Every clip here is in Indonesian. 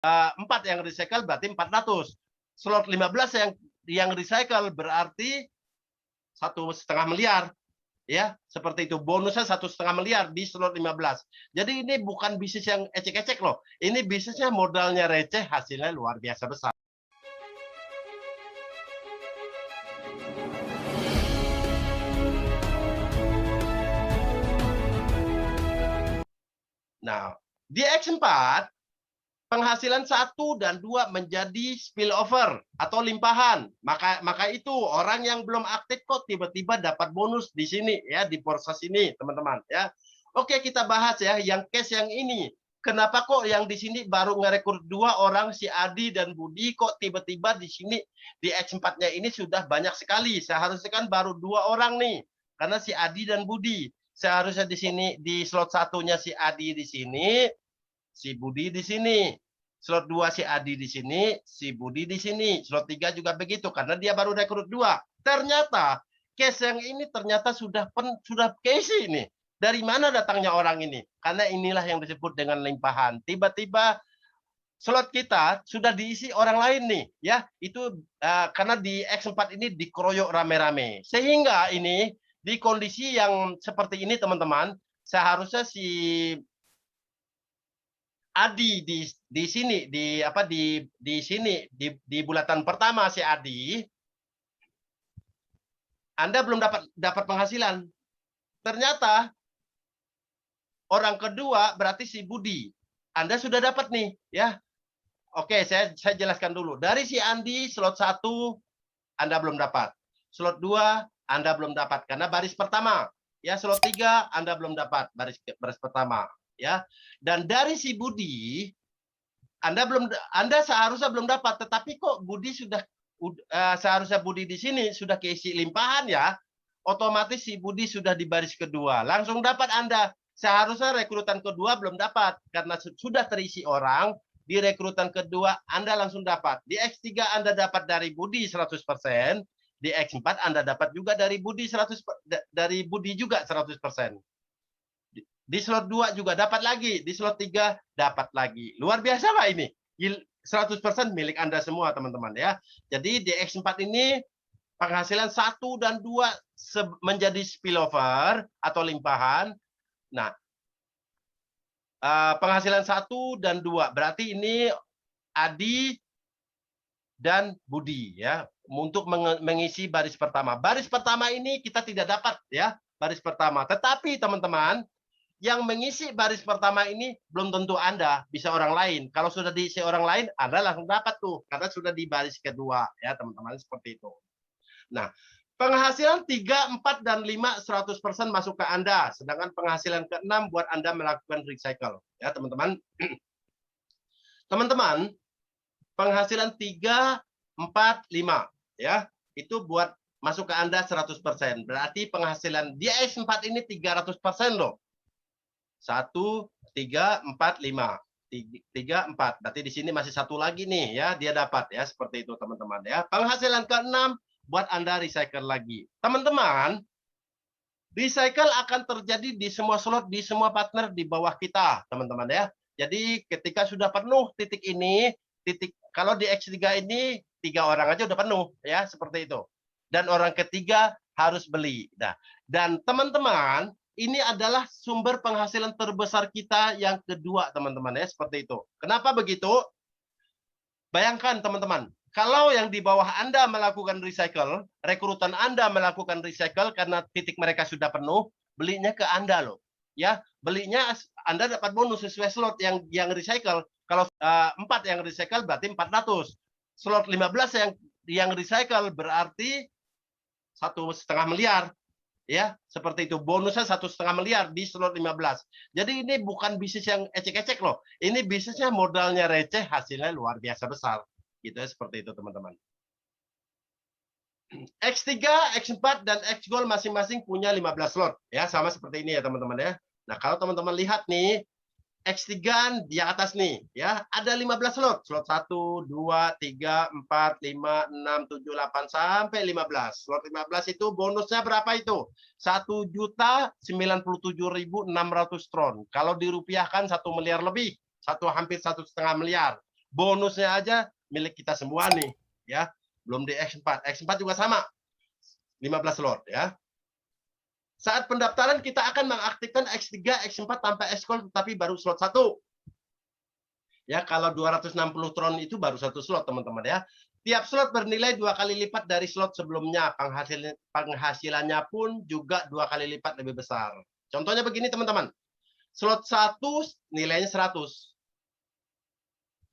4 yang recycle berarti 400. Slot 15 yang recycle berarti 1,5 miliar. Ya, seperti itu. Bonusnya 1,5 miliar di slot 15. Jadi ini bukan bisnis yang ecek-ecek loh. Ini bisnisnya modalnya receh, hasilnya luar biasa besar. Nah, di X4 penghasilan 1 dan 2 menjadi spillover atau limpahan. Maka itu orang yang belum aktif kok tiba-tiba dapat bonus di sini ya, di proses ini, teman-teman ya. Oke, kita bahas ya yang case yang ini. Kenapa kok yang di sini baru ngerekrut 2 orang, si Adi dan Budi, kok tiba-tiba di sini di X4-nya ini sudah banyak sekali. Seharusnya kan baru 2 orang nih. Karena si Adi dan Budi. Seharusnya di sini di slot satunya si Adi di sini, si Budi di sini. Slot 2 si Adi di sini, si Budi di sini. Slot 3 juga begitu karena dia baru rekrut 2. Ternyata case yang ini ternyata sudah keisi ini. Dari mana datangnya orang ini? Karena inilah yang disebut dengan limpahan. Tiba-tiba slot kita sudah diisi orang lain nih, ya. Itu karena di X4 ini dikeroyok rame-rame. Sehingga ini di kondisi yang seperti ini teman-teman, seharusnya si Adi di sini di sini di bulatan pertama si Adi, Anda belum dapat penghasilan. Ternyata orang kedua berarti si Budi. Anda sudah dapat nih, ya. Oke, saya jelaskan dulu. Dari si Andi slot 1 Anda belum dapat. Slot 2 Anda belum dapat karena baris pertama. Ya, slot 3 Anda belum dapat baris pertama. Ya, dan dari si Budi Anda seharusnya belum dapat, tetapi kok Budi sudah seharusnya Budi di sini sudah keisi limpahan ya, otomatis si Budi sudah di baris kedua, langsung dapat Anda. Seharusnya rekrutan kedua belum dapat karena sudah terisi orang. Di rekrutan kedua Anda langsung dapat. Di X3 Anda dapat dari Budi 100%, di X4 Anda dapat juga dari Budi 100%, dari Budi juga 100%. Di slot 2 juga dapat lagi, di slot 3 dapat lagi. Luar biasa nggak ini? 100% milik Anda semua, teman-teman ya. Jadi di X4 ini penghasilan 1 dan 2 menjadi spillover atau limpahan. Nah, penghasilan 1 dan 2 berarti ini Adi dan Budi ya, untuk mengisi baris pertama. Baris pertama ini kita tidak dapat ya, baris pertama. Tetapi teman-teman, yang mengisi baris pertama ini belum tentu Anda, bisa orang lain. Kalau sudah diisi orang lain, Anda langsung dapat tuh, karena sudah di baris kedua, ya teman-teman, seperti itu. Nah, penghasilan 3, 4, dan 5 100% masuk ke Anda, sedangkan penghasilan ke-6 buat Anda melakukan recycle, ya teman-teman. Teman-teman, penghasilan 3, 4, 5, ya, itu buat masuk ke Anda 100%. Berarti penghasilan di S4 ini 300% loh. 1, 3, 4, 5. 3, 4. Berarti di sini masih satu lagi nih ya, dia dapat ya, seperti itu teman-teman ya. Penghasilan ke-6 buat Anda recycle lagi. Teman-teman, recycle akan terjadi di semua slot, di semua partner di bawah kita, teman-teman ya. Jadi ketika sudah penuh titik ini, kalau di X3 ini 3 orang aja udah penuh ya, seperti itu. Dan orang ketiga harus beli. Nah, dan teman-teman, ini adalah sumber penghasilan terbesar kita yang kedua, teman-teman ya, seperti itu. Kenapa begitu? Bayangkan teman-teman, kalau yang di bawah Anda melakukan recycle, rekrutan Anda melakukan recycle karena titik mereka sudah penuh, belinya ke Anda loh. Ya, belinya Anda dapat bonus sesuai slot yang recycle. Kalau 4 yang recycle berarti 400. Slot 15 yang recycle berarti 1,5 miliar. Ya, seperti itu. Bonusnya 1,5 miliar di slot 15. Jadi ini bukan bisnis yang ecek-ecek loh. Ini bisnisnya modalnya receh, hasilnya luar biasa besar. Gitu ya, seperti itu teman-teman. X3, X4, dan X-Gold masing-masing punya 15 slot. Ya, sama seperti ini ya teman-teman ya. Nah, kalau teman-teman lihat nih, X3 di atas nih ya, ada 15 slot. Slot 1, 2, 3, 4, 5, 6, 7, 8 sampai 15. Slot 15 itu bonusnya berapa itu? 1.097.600 tron. Kalau dirupiahkan 1 miliar lebih, hampir 1,5 miliar. Bonusnya aja milik kita semua nih, ya. Belum di X4. X4 juga sama. 15 slot, ya. Saat pendaftaran kita akan mengaktifkan X3, X4 tanpa X-Call, tapi baru slot 1. Ya, kalau 260 tron itu baru 1 slot, teman-teman, ya. Tiap slot bernilai 2 kali lipat dari slot sebelumnya. Penghasilannya pun juga 2 kali lipat lebih besar. Contohnya begini, teman-teman. Slot 1 nilainya 100.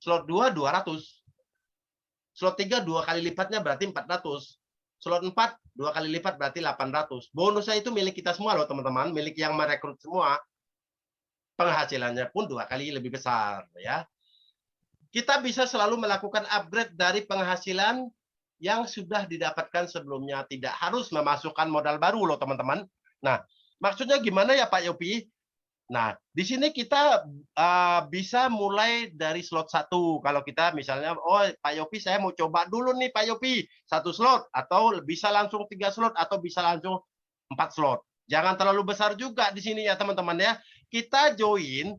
Slot 2, 200. Slot 3, 2 kali lipatnya berarti 400. Slot 4, 2 kali lipat berarti 800. Bonusnya itu milik kita semua loh, teman-teman. Milik yang merekrut semua. Penghasilannya pun 2 kali lebih besar, ya. Kita bisa selalu melakukan upgrade dari penghasilan yang sudah didapatkan sebelumnya. Tidak harus memasukkan modal baru loh, teman-teman. Nah, maksudnya gimana ya Pak Yopi? Nah, di sini kita bisa mulai dari slot 1. Kalau kita misalnya, oh Pak Yopi saya mau coba dulu nih Pak Yopi, 1 slot. Atau bisa langsung 3 slot, atau bisa langsung 4 slot. Jangan terlalu besar juga di sini ya teman-teman ya. Kita join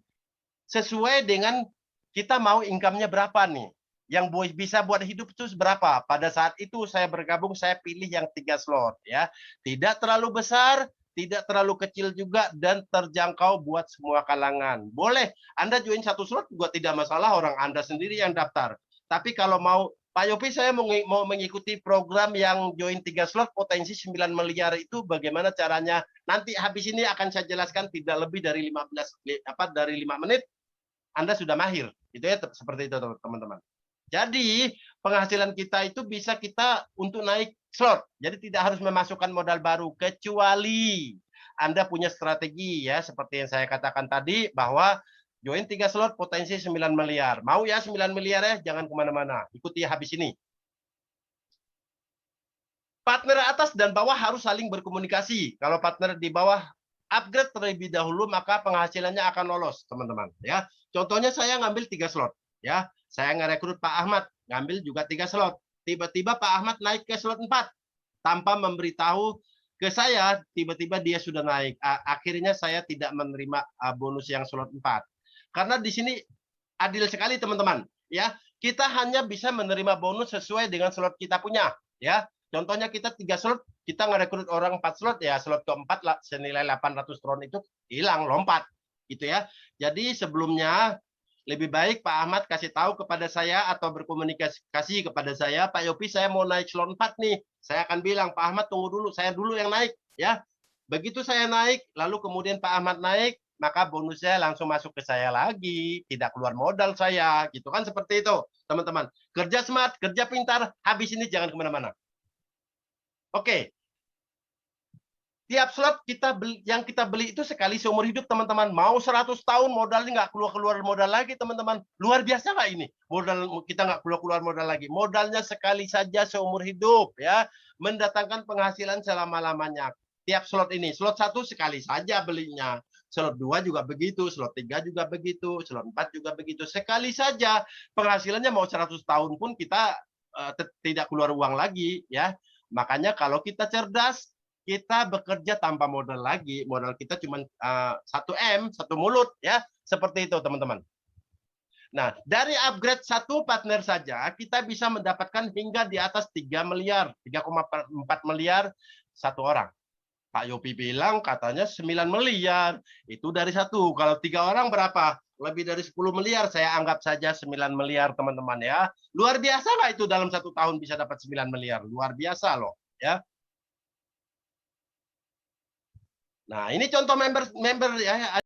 sesuai dengan kita mau income-nya berapa nih. Yang bisa buat hidup itu berapa. Pada saat itu saya bergabung, saya pilih yang 3 slot, ya. Tidak terlalu besar, tidak terlalu kecil juga, dan terjangkau buat semua kalangan. Boleh Anda join 1 slot juga tidak masalah, orang Anda sendiri yang daftar. Tapi kalau mau, Pak Yopi saya mau mengikuti program yang join 3 slot potensi 9 miliar itu bagaimana caranya? Nanti habis ini akan saya jelaskan, tidak lebih dari 5 menit Anda sudah mahir. Itu ya, seperti itu teman-teman. Jadi penghasilan kita itu bisa kita untuk naik slot. Jadi tidak harus memasukkan modal baru, kecuali Anda punya strategi ya, seperti yang saya katakan tadi, bahwa join 3 slot potensi 9 miliar. Mau ya 9 miliar ya, jangan kemana-mana. Ikuti habis ini. Partner atas dan bawah harus saling berkomunikasi. Kalau partner di bawah upgrade terlebih dahulu, maka penghasilannya akan lolos, teman-teman. Ya, contohnya saya ngambil 3 slot. Ya, saya ngerekrut Pak Ahmad, ngambil juga 3 slot. Tiba-tiba Pak Ahmad naik ke slot 4 tanpa memberitahu ke saya, tiba-tiba dia sudah naik. Akhirnya saya tidak menerima bonus yang slot 4. Karena di sini adil sekali, teman-teman. Ya, kita hanya bisa menerima bonus sesuai dengan slot kita punya. Ya, contohnya kita 3 slot, kita ngerekrut orang 4 slot, ya slot keempat lah, senilai 800 tron itu hilang, lompat. Gitu ya. Jadi sebelumnya lebih baik Pak Ahmad kasih tahu kepada saya atau berkomunikasi kepada saya, Pak Yopi saya mau naik slot 4 nih. Saya akan bilang, Pak Ahmad tunggu dulu, saya dulu yang naik. Ya, begitu saya naik, lalu kemudian Pak Ahmad naik, maka bonusnya langsung masuk ke saya lagi, tidak keluar modal saya, gitu kan, seperti itu, teman-teman. Kerja smart, kerja pintar, habis ini jangan kemana-mana. Oke. Tiap slot yang kita beli itu sekali seumur hidup, teman-teman. Mau 100 tahun modalnya nggak keluar modal lagi, teman-teman. Luar biasa nggak ini? Modal kita nggak keluar modal lagi. Modalnya sekali saja seumur hidup, ya. Mendatangkan penghasilan selama-lamanya. Tiap slot ini, slot 1 sekali saja belinya. Slot 2 juga begitu, slot 3 juga begitu, slot 4 juga begitu. Sekali saja penghasilannya mau 100 tahun pun kita tidak keluar uang lagi, ya. Makanya kalau kita cerdas, kita bekerja tanpa modal lagi. Modal kita cuma 1 M, 1 mulut, ya. Seperti itu, teman-teman. Nah, dari upgrade 1 partner saja, kita bisa mendapatkan hingga di atas 3 miliar, 3,4 miliar 1 orang. Pak Yopi bilang katanya 9 miliar. Itu dari 1. Kalau 3 orang berapa? Lebih dari 10 miliar. Saya anggap saja 9 miliar, teman-teman, ya. Luar biasa nggak itu dalam 1 tahun bisa dapat 9 miliar? Luar biasa loh, ya. Nah, ini contoh member ya.